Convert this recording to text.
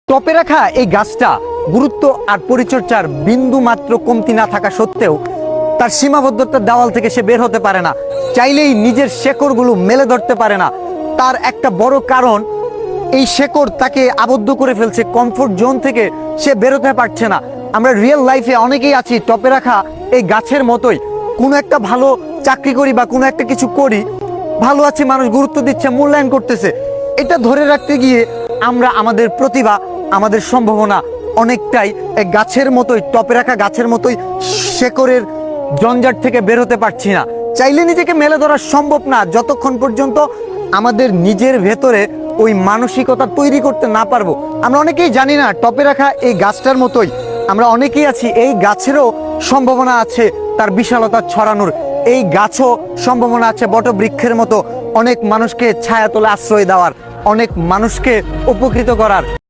টপে রাখা এই গাছটা গুরুত্ব আর পরিচর্যার বিন্দু মাত্র কমতি না থাকা সত্ত্বেও তার সীমাবদ্ধতার দেওয়াল থেকে সে বের হতে পারে না, চাইলেই নিজের শেকড়গুলো মেলে ধরতে পারে না। তার একটা বড় কারণ, এই শেকড় তাকে আবদ্ধ করে ফেলছে, কমফোর্ট জোন থেকে সে বেরোতে পারছে না। আমরা রিয়েল লাইফে অনেকেই আছি টপে রাখা এই গাছের মতোই, কোনো একটা ভালো চাকরি করি বা কোনো একটা কিছু করি, ভালো আছে, মানুষ গুরুত্ব দিচ্ছে, মূল্যায়ন করতেছে, এটা ধরে রাখতে গিয়ে আমরা আমাদের প্রতিভা, আমাদের সম্ভাবনা অনেকটাই এক গাছের মতোই, টপে রাখা গাছের মতোই শেকড়ের জঞ্জাট থেকে বের হতে পারছি না। চাইলে নিজেকে মেলে ধরা সম্ভব না যতক্ষণ পর্যন্ত আমাদের নিজের ভেতরে ওই মানসিকতা তৈরি করতে না পারবো। আমরা অনেকেই জানি না টপে রাখা এই গাছটার মতোই আমরা অনেকেই আছি, এই গাছেরও সম্ভাবনা আছে তার বিশালতা ছড়ানোর, এই গাছও সম্ভাবনা আছে বটবৃক্ষের মতো অনেক মানুষকে ছায়াতলে আশ্রয় দেওয়ার, অনেক মানুষকে উপকৃত করার।